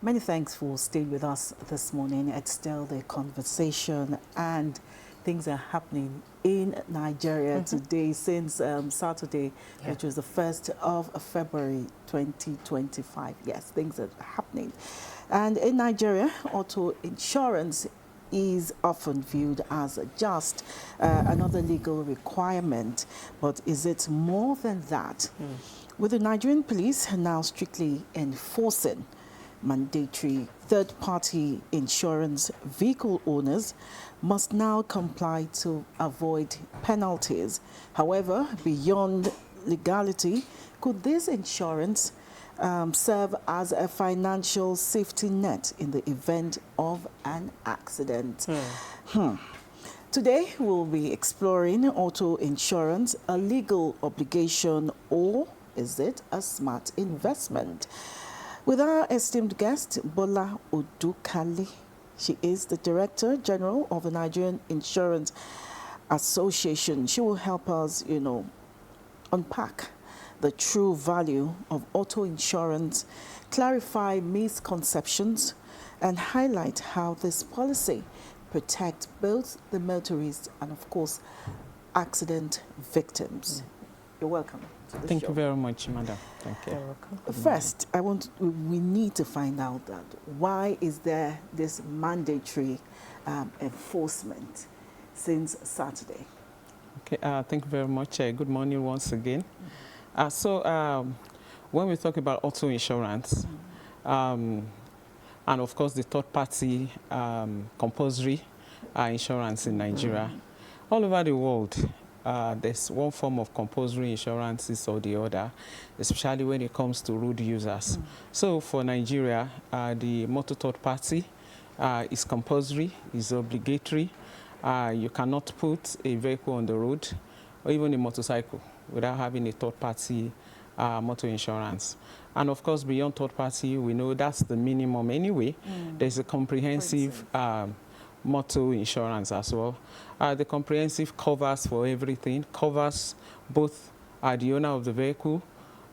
Many thanks for staying with us this morning. It's still the conversation, and things are happening in Nigeria today since Saturday, which was the 1st of February 2025. Yes, things are happening. And in Nigeria, auto insurance is often viewed as just another legal requirement. But is it more than that? With the Nigerian police now strictly enforcing mandatory third-party insurance, vehicle owners must now comply to avoid penalties. However, beyond legality, could this insurance serve as a financial safety net in the event of an accident? Today, we'll be exploring auto insurance, a legal obligation, or is it a smart investment? With our esteemed guest, Bola Odukale. She is the Director General of the Nigerian Insurance Association. She will help us, unpack the true value of auto insurance, clarify misconceptions, and highlight how this policy protects both the motorists and, of course, accident victims. You're welcome. Thank you very much, madam. Thank you. You're welcome. First, we need to find out that why is there this mandatory enforcement since Saturday? Okay, thank you very much. Good morning once again. When we talk about auto insurance, and of course the third-party compulsory insurance in Nigeria, all over the world, there's one form of compulsory insurances or the other, especially when it comes to road users. So for Nigeria, the motor third party is compulsory, is obligatory. You cannot put a vehicle on the road or even a motorcycle without having a third party motor insurance. And of course, beyond third party, we know that's the minimum anyway. There's a comprehensive motor insurance as well. The comprehensive covers for everything, covers both the owner of the vehicle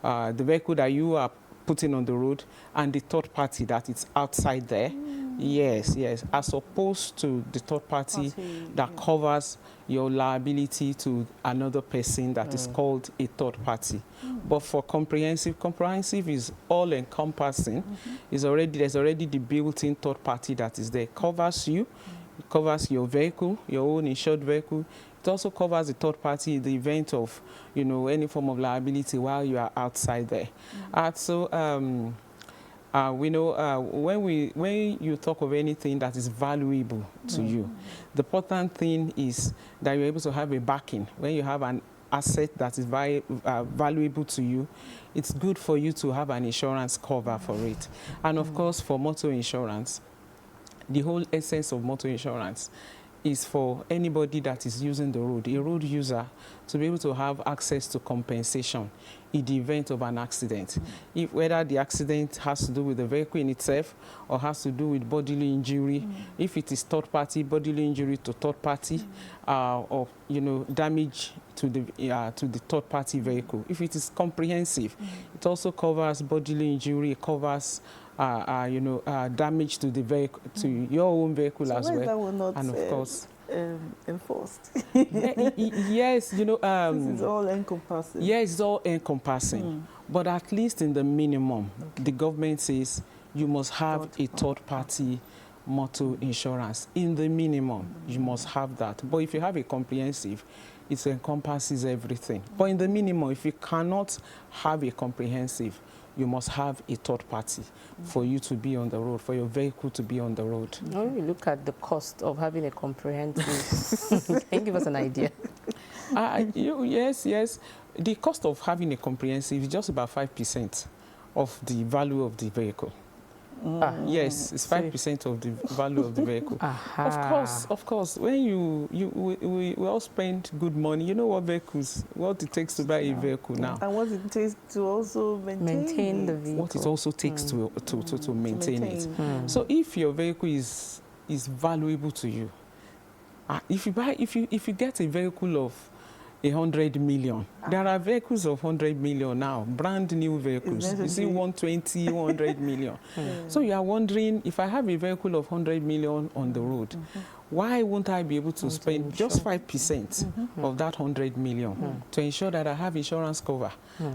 that you are putting on the road, and the third party that is outside there. Yes, as opposed to the third party that covers your liability to another person that is called a third party. But for comprehensive is all encompassing. There's already the built-in third party that is there. It covers you. It covers your vehicle, your own insured vehicle. It also covers the third party in the event of, any form of liability while you are outside there. We know when you talk of anything that is valuable to you, the important thing is that you're able to have a backing. When you have an asset that is valuable to you, it's good for you to have an insurance cover for it. And of course, for motor insurance, the whole essence of motor insurance is for anybody that is using the road, a road user, to be able to have access to compensation in the event of an accident. Whether the accident has to do with the vehicle in itself or has to do with bodily injury, if it is third party, bodily injury to third party, or damage to the third party vehicle. If it is comprehensive, it also covers bodily injury, it covers damage to the vehicle, to your own vehicle as well. That will not, and of course, enforced. Yes, this is all encompassing. Yes, it's all encompassing. But at least in the minimum, the government says you must have a third party motor insurance. In the minimum, you must have that. But if you have a comprehensive, it encompasses everything. But in the minimum, if you cannot have a comprehensive, you must have a third party for you to be on the road, for your vehicle to be on the road. When we look at the cost of having a comprehensive, can you give us an idea? Yes. The cost of having a comprehensive is just about 5% of the value of the vehicle. Yes, it's 5% of the value of the vehicle. Of course. When we all spend good money, you know what it takes to buy a vehicle now. And what it takes to also maintain the vehicle. What it also takes to maintain it. So if your vehicle is valuable to you, if you get a vehicle of 100 million. There are vehicles of 100 million now, brand new vehicles. You see 120, 100 million. So you are wondering, if I have a vehicle of 100 million on the road, why won't I be able to spend just 5% of that 100 million to ensure that I have insurance cover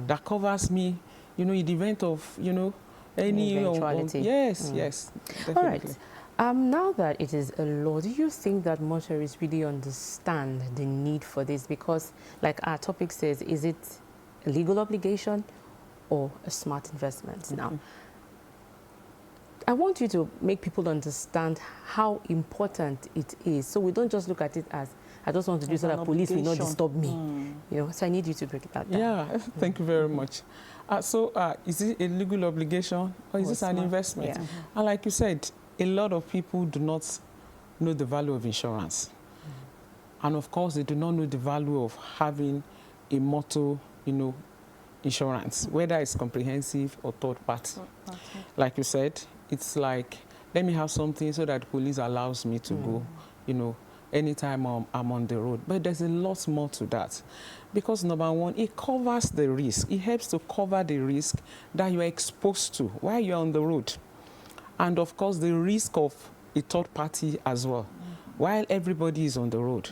that covers me, you know, in the event of, you know, any eventuality. Yes, yes, definitely. All right. Now that it is a law, do you think that motorists really understand the need for this? Because, like our topic says, is it a legal obligation or a smart investment? Now, I want you to make people understand how important it is. So we don't just look at it as, I just want to do so that police will not disturb me. You know, so I need you to break it down. Yeah, thank you very much. Is it a legal obligation or is this an investment? Yeah. And like you said, a lot of people do not know the value of insurance. And of course, they do not know the value of having a motor, you know, insurance, whether it's comprehensive or third party. Like you said, it's like, let me have something so that the police allows me to go, you know, anytime I'm on the road. But there's a lot more to that. Because number one, it covers the risk. It helps to cover the risk that you are exposed to while you're on the road. And of course, the risk of a third party as well, while everybody is on the road.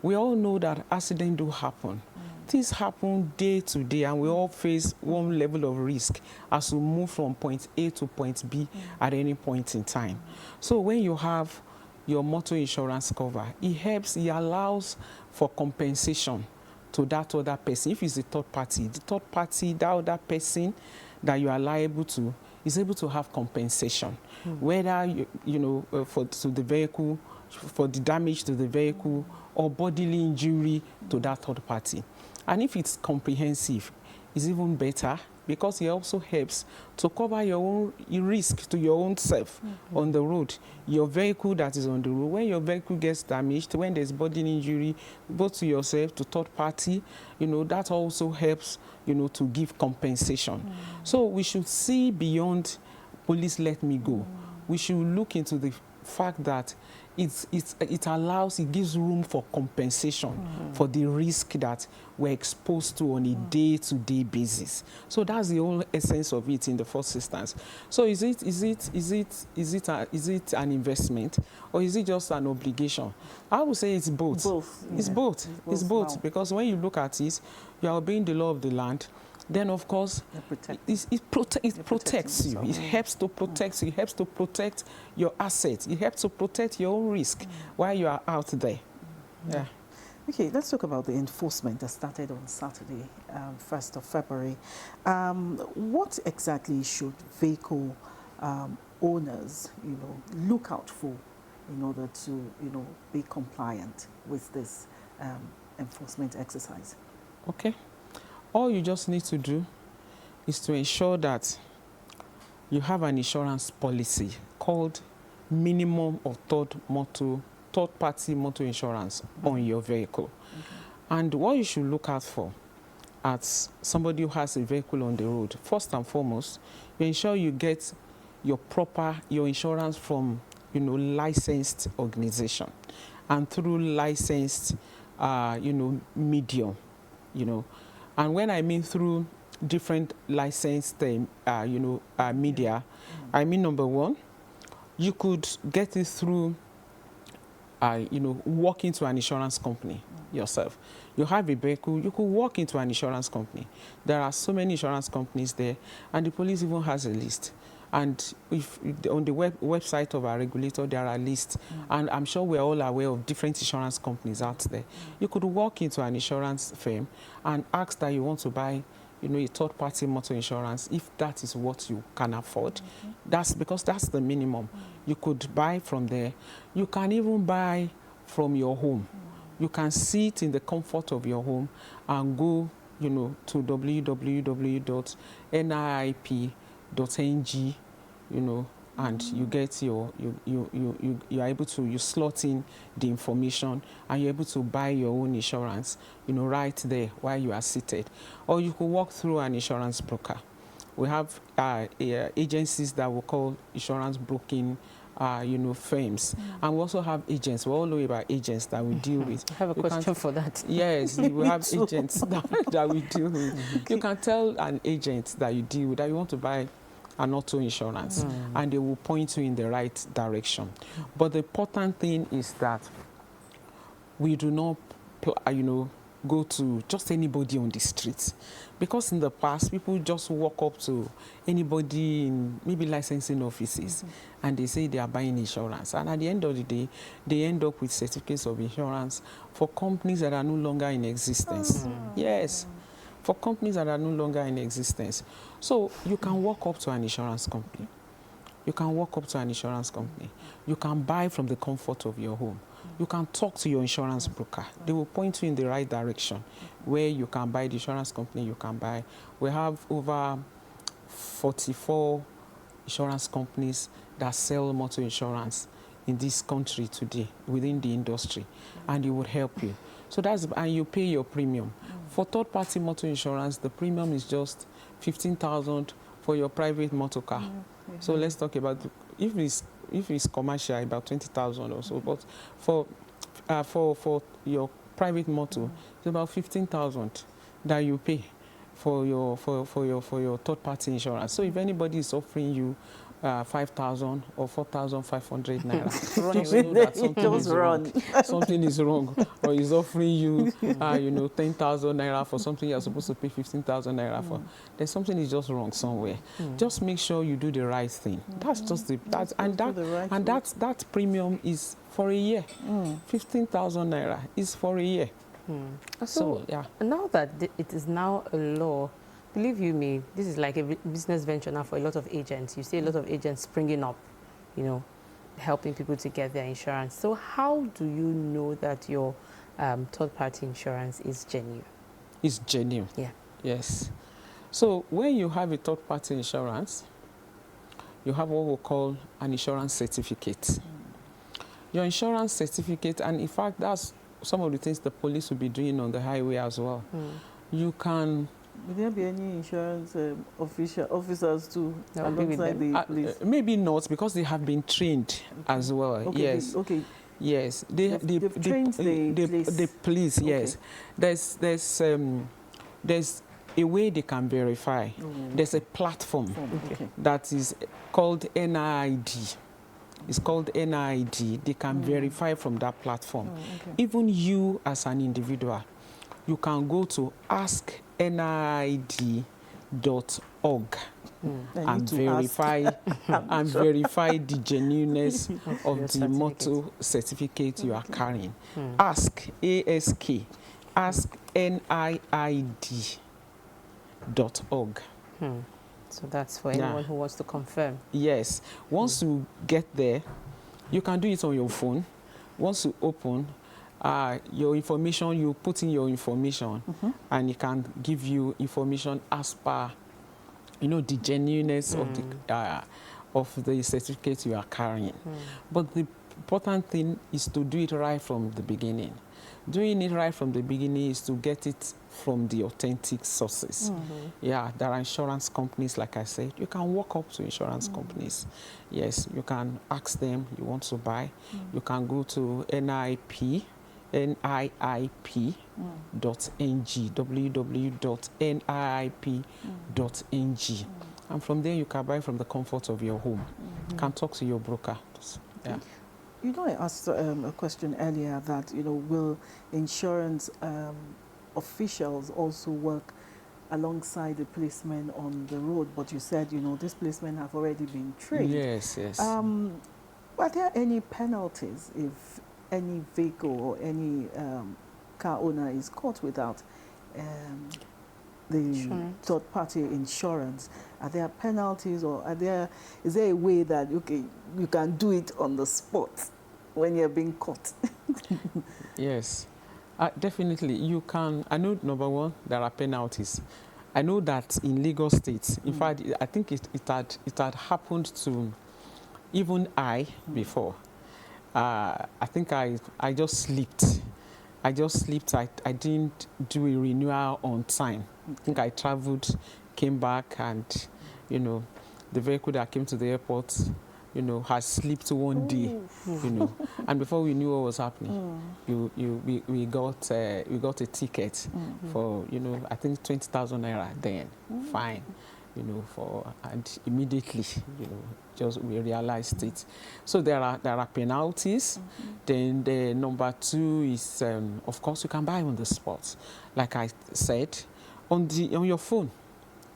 We all know that accidents do happen. Things happen day to day, and we all face one level of risk as we move from point A to point B at any point in time. So when you have your motor insurance cover, it helps, it allows for compensation to that other person. If it's a third party, the third party, that other person that you are liable to, is able to have compensation, whether to the vehicle, for the damage to the vehicle, or bodily injury to that third party. And if it's comprehensive, it's even better, because it also helps to cover your own risk to your own self on the road. Your vehicle that is on the road, when your vehicle gets damaged, when there's bodily injury, both to yourself, to third party, you know, that also helps, you know, to give compensation. So we should see beyond police let me go. We should look into the fact that it allows, it gives room for compensation for the risk that we're exposed to on a day-to-day basis. So that's the whole essence of it in the first instance. So is it an investment, or is it just an obligation? I would say it's both. It's both. It's both, because when you look at it, you are obeying the law of the land. Then, of course, it protects you. It helps to protect you. It helps to protect your assets. It helps to protect your own risk while you are out there. Yeah. Okay, let's talk about the enforcement that started on Saturday, 1st of February. What exactly should vehicle owners, you know, look out for in order to, you know, be compliant with this enforcement exercise? Okay. All you just need to do is to ensure that you have an insurance policy called minimum of third-party motor insurance on your vehicle. And what you should look out for as somebody who has a vehicle on the road, first and foremost, you ensure you get your insurance from, you know, licensed organization and through licensed, medium, you know. And when I mean through different licensed, media, I mean, number one, you could get it through, walk into an insurance company yourself. You have a vehicle, you could walk into an insurance company. There are so many insurance companies there, and the police even has a list. And if on the website of our regulator, there are lists. And I'm sure we're all aware of different insurance companies out there. You could walk into an insurance firm and ask that you want to buy, you know, a third-party motor insurance, if that is what you can afford. That's because that's the minimum. You could buy from there. You can even buy from your home. You can sit in the comfort of your home and go, you know, to www.niip.ng, you know, and you get you are able to, you slot in the information and you're able to buy your own insurance, you know, right there while you are seated. Or you could walk through an insurance broker. We have agencies that we call insurance broking you know, firms. And we also have agents. We're all the way about agents that we deal with. I have a You question for that. Yes, we have too. agents that we deal with. You can tell an agent that you deal with that you want to buy an auto insurance, and they will point you in the right direction. But the important thing is that we do not, you know, go to just anybody on the street. Because in the past, people just walk up to anybody in maybe licensing offices and they say they are buying insurance. And at the end of the day, they end up with certificates of insurance for companies that are no longer in existence. Yes, for companies that are no longer in existence. So you can walk up to an insurance company. You can walk up to an insurance company. You can buy from the comfort of your home. You can talk to your insurance broker. They will point you in the right direction where you can buy the insurance company you can buy. We have over 44 insurance companies that sell motor insurance in this country today within the industry, and it would help you. So that's, and you pay your premium. For third-party motor insurance, the premium is just 15,000 for your private motor car. So let's talk about, if it's commercial, about 20,000 or so. But for your private motor, it's about 15,000 that you pay for your third-party insurance. So if anybody is offering you 5,000 or 4,500 naira, just know that something is wrong. Something is wrong, or is offering you, you know, 10,000 naira for something you're supposed to pay 15,000 naira for. Then something is just wrong somewhere. Just make sure you do the right thing. That's just that premium is for a year. 15,000 naira is for a year. So yeah. Now that it is now a law, believe you me, this is like a business venture now for a lot of agents. You see a lot of agents springing up, you know, helping people to get their insurance. So how do you know that your third-party insurance is genuine? It's genuine. Yeah. Yes. So when you have a third-party insurance, you have what we call an insurance certificate. Your insurance certificate, and in fact, that's some of the things the police will be doing on the highway as well. You can... Will there be any insurance officers too alongside the police? Maybe not, because they have been trained as well. Okay, yes. Yes. They've trained the police. Okay. Yes. There's a way they can verify. There's a platform that is called NID. It's called NID. They can verify from that platform. Even you as an individual, you can go to asknid.org and verify verify the genuineness of the motor certificate you are carrying. Ask NIID.org. So that's for anyone who wants to confirm. Yes. Once you get there, you can do it on your phone. Once you open your information, you put in your information, and it can give you information as per, you know, the genuineness of the certificate you are carrying. But the important thing is to do it right from the beginning. Doing it right from the beginning is to get it from the authentic sources. Yeah, there are insurance companies, like I said. You can walk up to insurance companies. Yes, you can ask them you want to buy. You can go to NIIP.ng, www.niip.ng. And from there, you can buy from the comfort of your home. You can talk to your broker. Yeah. You know, I asked a question earlier that, you know, will insurance officials also work alongside the policemen on the road? But you said, you know, these policemen have already been trained. Yes, yes. Are there any penalties if any vehicle or any car owner is caught without the third-party insurance? Are there penalties, or is there a way that you can do it on the spot when you're being caught? Yes, definitely you can. I know, number one, there are penalties. I know that in Lagos State, in fact, I think it had happened to even I before. I think I just slipped. I didn't do a renewal on time. I think I traveled, came back, and, you know, the vehicle that came to the airport you know, has slipped one day, you know, and before we knew what was happening, we got a ticket for, you know, I think 20,000 naira then, fine, you know, and immediately, you know, just we realized it. So there are penalties. Then the number 2 is, of course, you can buy on the spot, like I said, on your phone.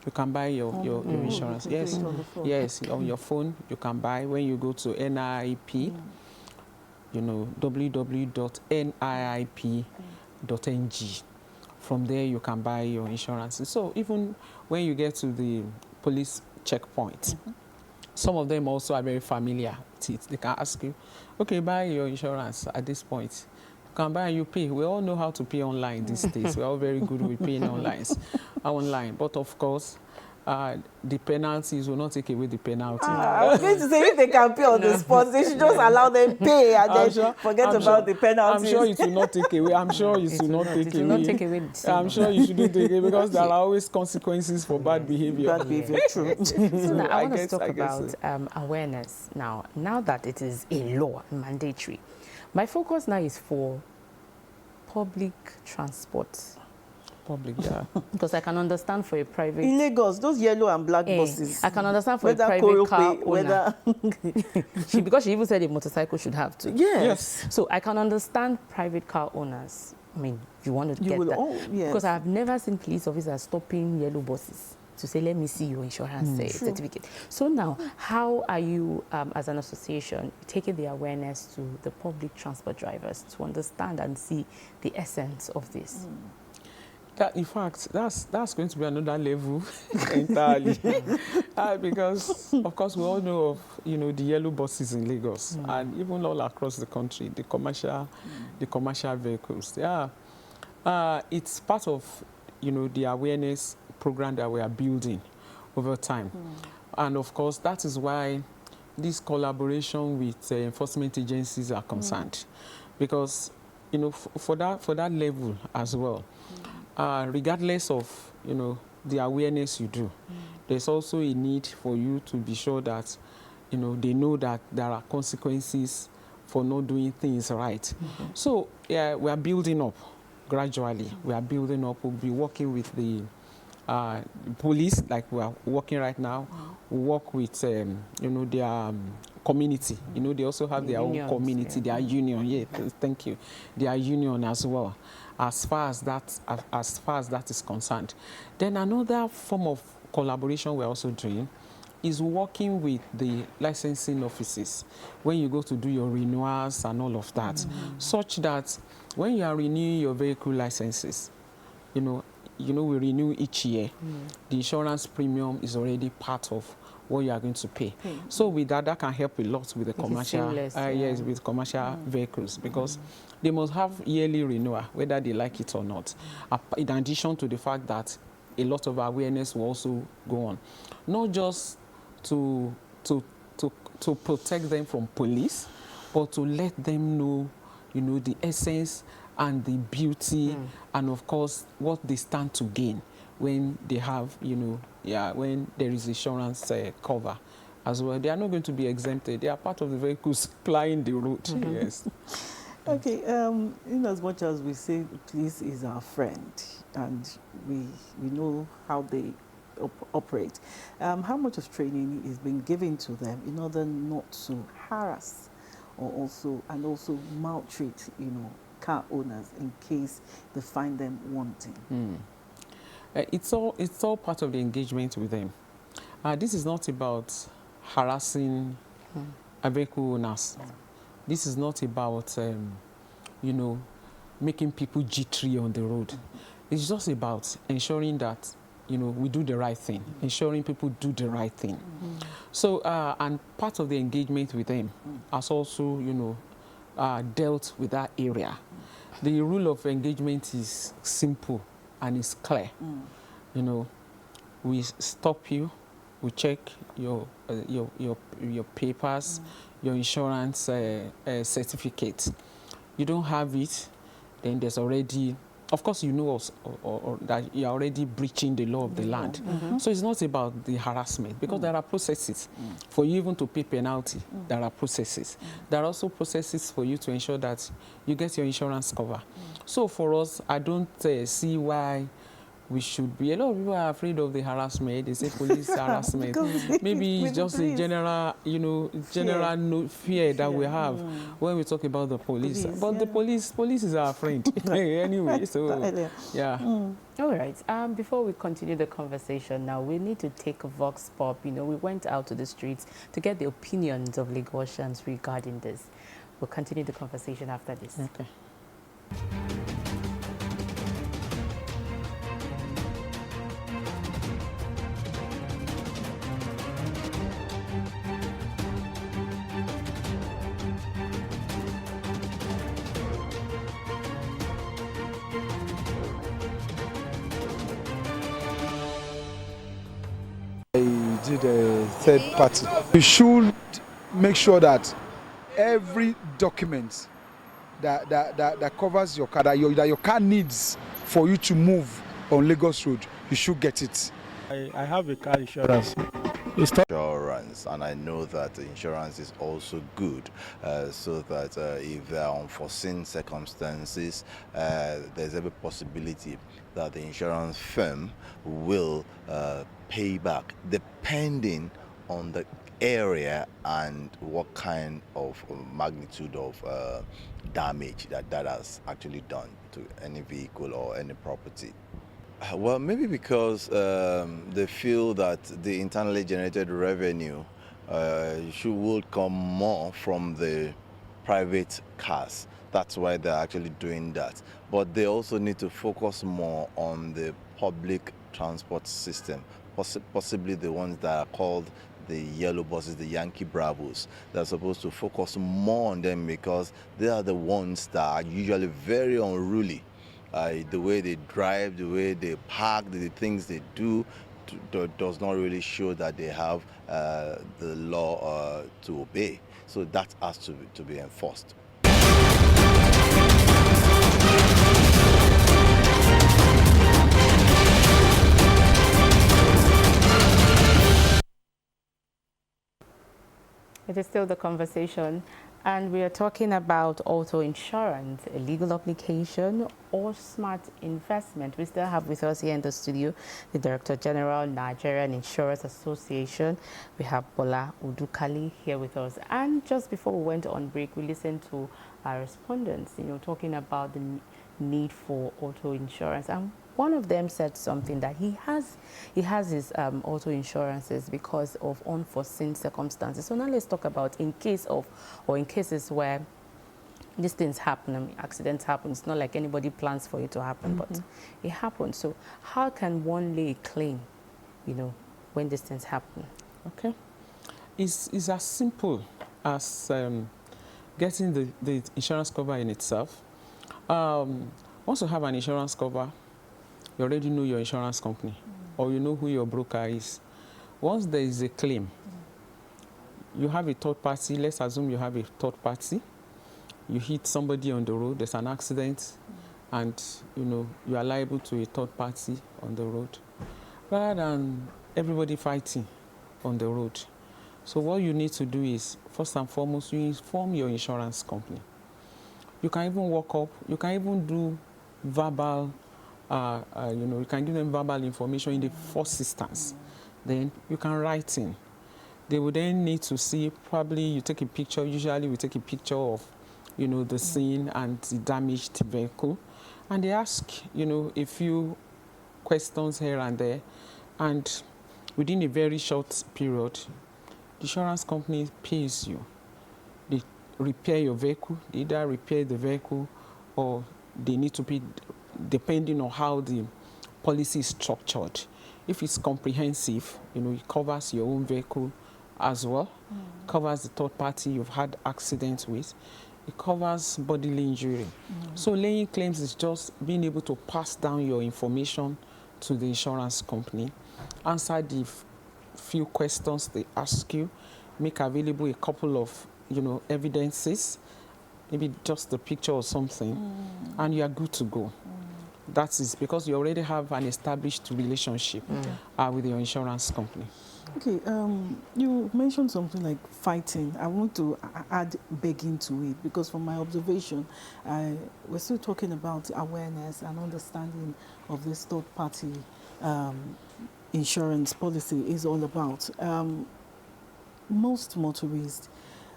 You can buy your insurance. Yes, yes, on your phone you can buy. When you go to NIIP, you know, www.niip.ng. From there you can buy your insurance. So even when you get to the police checkpoint, some of them also are very familiar with it. They can ask you, okay, buy your insurance at this point. You can buy and you pay. We all know how to pay online these days. We're all very good with paying online. But of course, the penalties will not take away the penalty. I was going to say, if they can pay on the spot, they should just allow them pay and then forget about the penalties. I'm sure it will not take away. I'm sure it will not take away. I'm sure you shouldn't take away because there are always consequences for bad behavior. Bad behavior, true. So now I want to talk about awareness now. Now that it is a law, mandatory, my focus now is for public transport. Public, yeah. Because I can understand for a private... In Lagos, those yellow and black buses. I can understand for a private car owner. Because she even said a motorcycle should have to. Yes. So I can understand private car owners. I mean, you want to get that. Yes. Because I've never seen police officers stopping yellow buses to say, let me see your insurance certificate. So now, how are you, as an association, taking the awareness to the public transport drivers to understand and see the essence of this? In fact, that's going to be another level entirely, because of course we all know of, you know, the yellow buses in Lagos and even all across the country, the commercial vehicles. Yeah, it's part of, you know, the awareness program that we are building over time, and of course that is why this collaboration with enforcement agencies are concerned, because, you know, for that level as well. Regardless of, you know, the awareness you do, there's also a need for you to be sure that, you know, they know that there are consequences for not doing things right. So, yeah, we are building up gradually. We are building up. We'll be working with the police, like we are working right now. We work with, you know, their community. You know, they also have their own community, their union. Yeah, thank you. Their union as well. As far as that is concerned. Then another form of collaboration we're also doing is working with the licensing offices when you go to do your renewals and all of that, such that when you are renewing your vehicle licenses, you know we renew each year. The insurance premium is already part of what you are going to pay. So with that can help a lot with the commercial, yes, with commercial vehicles, because they must have yearly renewal, whether they like it or not. In addition to the fact that a lot of awareness will also go on, not just to protect them from police, but to let them know, you know, the essence and the beauty, and of course what they stand to gain when they have, you know, when there is insurance cover as well. They are not going to be exempted. They are part of the vehicles plying the road. Yes. Okay. In as much as we say police is our friend, and we know how they operate, how much of training is being given to them in order not to harass or also maltreat, you know, car owners in case they find them wanting? It's all part of the engagement with them. This is not about harassing vehicle owners. This is not about, you know, making people jittery on the road. It's just about ensuring that, you know, we do the right thing, ensuring people do the right thing. So, and part of the engagement with them has also, you know, dealt with that area. The rule of engagement is simple and it's clear. You know, we stop you, we check your papers, your insurance certificate. You don't have it, then there's already of course, you know or that you're already breaching the law of the land. So it's not about the harassment, because there are processes for you even to pay penalty. There are processes. There are also processes for you to ensure that you get your insurance cover. So for us, I don't see why we should be. A lot of people are afraid of the harassment. They say police harassment. Maybe it's just a general, fear that we have when we talk about the police. But the police is our friend anyway. So yeah. All right. Before we continue the conversation now, we need to take a vox pop. We went out to the streets to get the opinions of Lagosians regarding this. We'll continue the conversation after this. Okay. Did a third party. We should make sure that every document that covers your car, that your car needs for you to move on Lagos Road, you should get it. I have a car insurance. Insurance, and I know that insurance is also good, so that if there are unforeseen circumstances, there's every possibility that the insurance firm will pay back, depending on the area and what kind of magnitude of damage that has actually done to any vehicle or any property. Well, maybe because they feel that the internally generated revenue would come more from the private cars. That's why they're actually doing that. But they also need to focus more on the public transport system, possibly the ones that are called the yellow buses, the Yankee Bravos. They're supposed to focus more on them because they are the ones that are usually very unruly. The way they drive, the way they park, the things they do does not really show that they have the law to obey. So that has to be enforced. It is still the conversation, and we are talking about auto insurance, a legal obligation or smart investment. We still have with us here in the studio the Director General, Nigerian Insurance Association. We have Bola Udukali here with us. And just before we went on break, we listened to our respondents, talking about the need for auto insurance. And one of them said something that he has his auto insurances because of unforeseen circumstances. So now let's talk about in cases where these things happen, accidents happen. It's not like anybody plans for it to happen, but it happens. So how can one lay a claim, when these things happen? Okay. It's as simple as getting the insurance cover in itself. Once you have an insurance cover, you already know your insurance company, or you know who your broker is. Once there is a claim, you have a third party. Let's assume you have a third party. You hit somebody on the road, there's an accident, and you are liable to a third party on the road, rather than everybody fighting on the road. So what you need to do is, first and foremost, you inform your insurance company. You can even walk up, you can even do verbal, you can give them verbal information in the first instance. Then you can write in. They will then need to see, probably you take a picture, usually we take a picture of, the scene and the damaged vehicle. And they ask, a few questions here and there. And within a very short period, the insurance company pays you. They repair your vehicle, they either repair the vehicle or they need to pay, depending on how the policy is structured. If it's comprehensive, it covers your own vehicle as well, covers the third party you've had accidents with, it covers bodily injury. So laying claims is just being able to pass down your information to the insurance company, answer the few questions they ask you, make available a couple of evidences, maybe just a picture or something, and you are good to go. That is because you already have an established relationship with your insurance company. Okay, you mentioned something like fighting. I want to add begging to it because from my observation, we're still talking about awareness and understanding of this third-party insurance policy is all about. Most motorists,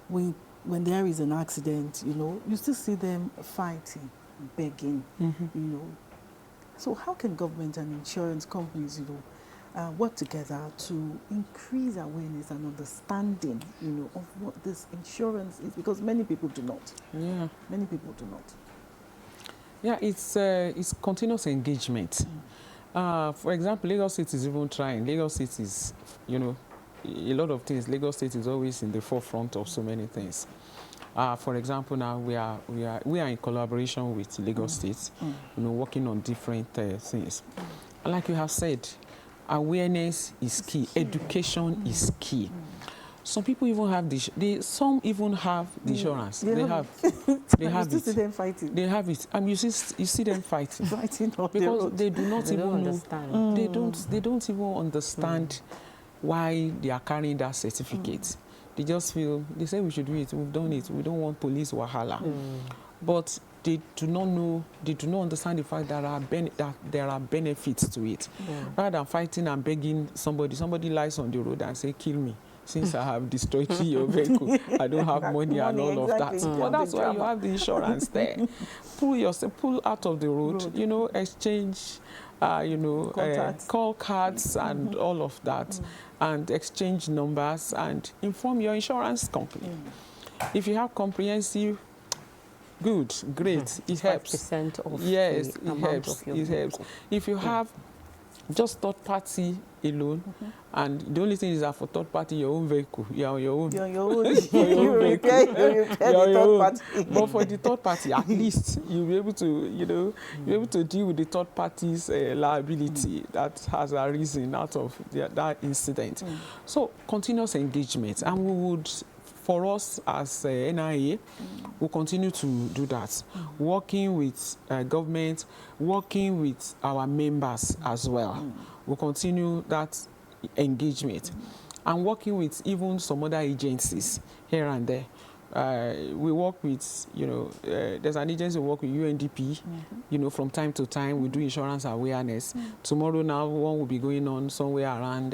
when there is an accident, you still see them fighting, begging, So how can government and insurance companies, work together to increase awareness and understanding, of what this insurance is? Because many people do not. Yeah. Many people do not. Yeah, it's continuous engagement. For example, Lagos State is even trying. Lagos State is, a lot of things. Lagos State is always in the forefront of so many things. For example, now we are in collaboration with Lagos State, working on different things. And like you have said, awareness is key. Education is key. Some people even have some even have the insurance. They have You it. see them fighting. They have it. You see them fighting Fighting on the because road. they do not They even don't know. understand. They don't even understand why they are carrying that certificate. They just feel, they say we should do it, we've done it, we don't want police wahala. But they do not know, they do not understand the fact that there are benefits to it. Rather than fighting and begging somebody lies on the road and say, kill me, since I have destroyed your vehicle, I don't have money and all exactly. of that. Well, that's why you have the insurance there. Pull out of the road. Exchange, call cards and all of that, and exchange numbers and inform your insurance company. If you have comprehensive, good, great, it helps. 5% of Yes, the it amount helps. of your It helps. vehicle. If you have just third party alone, and the only thing is that for third party, your own vehicle, you're on your own. You're on your own. You repair You're the on your third own. party. But for the third party, at least you'll be able to, be able to deal with the third party's liability that has arisen out of that incident. So continuous engagement, and we would, for us as NIA, we'll continue to do that, working with government, working with our members as well. We'll continue that engagement and working with even some other agencies here and there. We work with, there's an agency we work with, UNDP, from time to time we do insurance awareness. Tomorrow now one will be going on somewhere around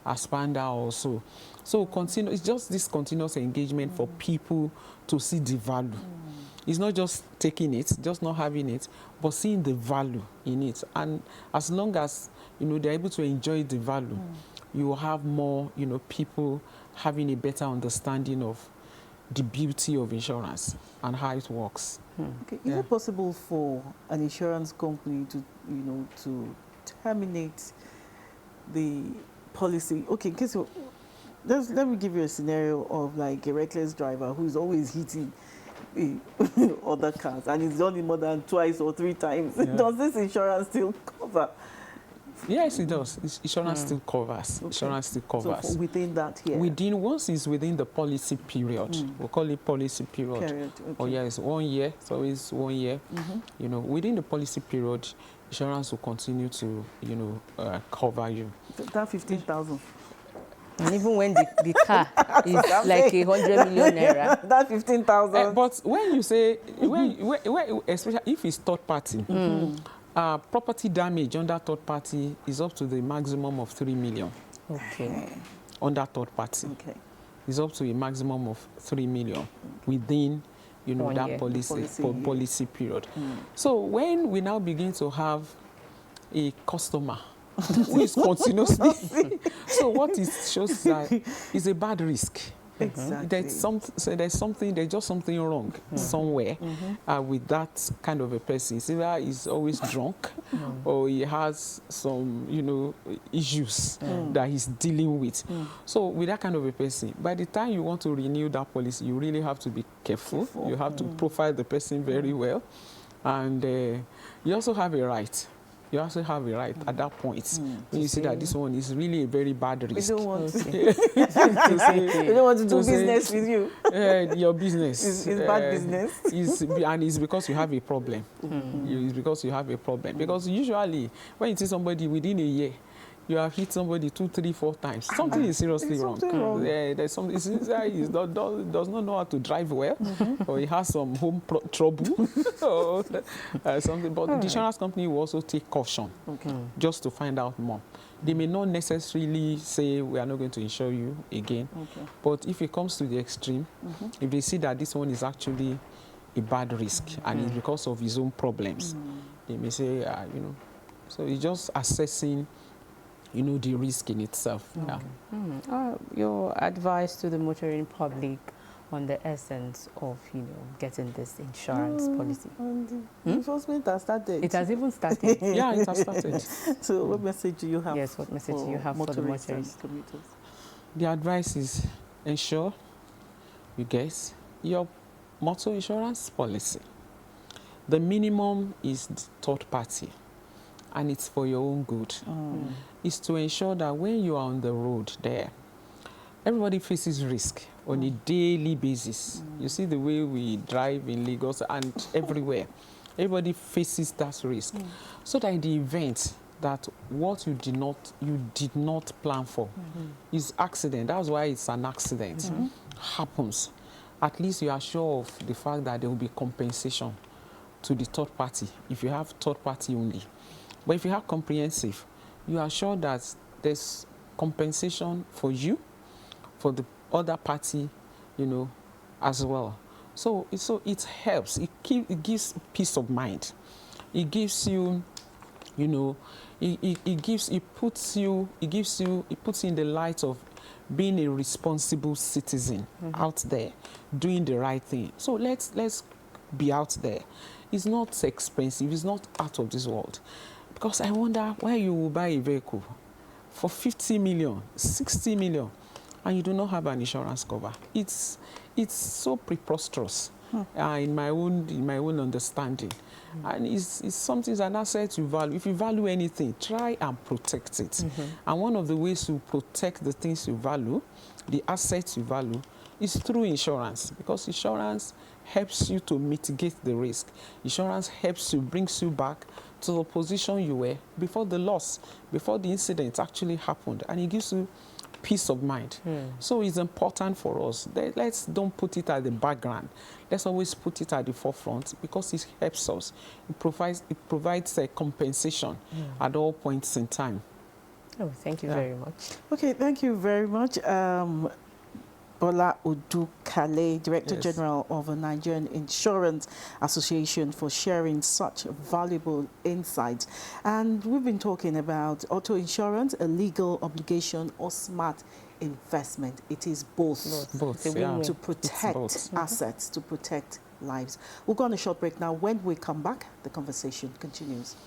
Aspanda also. So it's just this continuous engagement for people to see the value. It's not just taking it, just not having it, but seeing the value in it. And as long as, they're able to enjoy the value, you will have more, people having a better understanding of the beauty of insurance and how it works. Okay. Is it possible for an insurance company to, to terminate the policy? Okay, in case let me give you a scenario of like a reckless driver who is always hitting other cars and he's done it more than twice or 3 times. Yeah. Does this insurance still cover? Yes, it does. Insurance still covers. Okay. Insurance still covers. So within that here? Once it's within the policy period, we'll call it policy period. Okay. Oh yeah, it's 1 year, so it's 1 year. Within the policy period, insurance will continue to, cover you. That 15,000. And even when the car is like 100 million naira. That 15,000. But when you say, especially if it's third party, property damage under third party is up to the maximum of 3 million. Okay. Under third party. Okay. Is up to a maximum of 3 million within, that policy period. So when we now begin to have a customer who is continuously, so what it shows that is a bad risk. Exactly. There's just something wrong somewhere with that kind of a person. It's either he's always drunk or he has some, issues that he's dealing with. So with that kind of a person, by the time you want to renew that policy, you really have to be careful. You have to profile the person very well. And you also have a right you also have a right at that point when you see that this one is really a very bad We risk. don't want to, To say, we don't want to do to say, business with you. your business It's bad business. and it's because you have a problem. It's because you have a problem. Because usually when you see somebody within a year, you have hit somebody 2, 3, 4 times. Something is seriously There's wrong. something wrong. Yeah, there's something. It's either he does not know how to drive well, or he has some home trouble, or something. But the insurance company will also take caution just to find out more. They may not necessarily say we are not going to insure you again, but if it comes to the extreme, if they see that this one is actually a bad risk and it's because of his own problems, they may say, you know, so it's just assessing, you know, the risk in itself. Yeah. Your advice to the motoring public on the essence of, you know, getting this insurance policy? And the enforcement has started. It has even started. Yeah, it has started. So what message do you have? Yes, what message do you have for the motorists and motorists? commuters? The advice is ensure you get your motor insurance policy. The minimum is the third party, and it's for your own good. It's to ensure that when you are on the road there, everybody faces risk on a daily basis. You see the way we drive in Lagos and everywhere. Everybody faces that risk. So that in the event that what you did not plan for is accident, that's why it's an accident, happens. At least you are sure of the fact that there will be compensation to the third party if you have third party only. But if you have comprehensive, you are sure that there's compensation for you, for the other party, you know, as well. So it helps. It gives peace of mind. It gives you, you know, it puts you in the light of being a responsible citizen out there, doing the right thing. So let's be out there. It's not expensive. It's not out of this world. Because I wonder why you will buy a vehicle for 50 million, 60 million, and you do not have an insurance cover. It's so preposterous in my own understanding. And it's something, an asset you value. If you value anything, try and protect it. And one of the ways to protect the things you value, the assets you value, is through insurance. Because insurance helps you to mitigate the risk. Insurance helps you, brings you back to the position you were before the loss, before the incident actually happened. And it gives you peace of mind. So it's important for us. Let's don't put it at the background. Let's always put it at the forefront because it helps us. It provides a compensation at all points in time. Oh, thank you very much. Okay, thank you very much. Bola Odukale, Director General of the Nigerian Insurance Association, for sharing such valuable insights. And we've been talking about auto insurance, a legal obligation or smart investment. It is both. Both, To protect assets, to protect lives. We'll go on a short break now. When we come back, the conversation continues.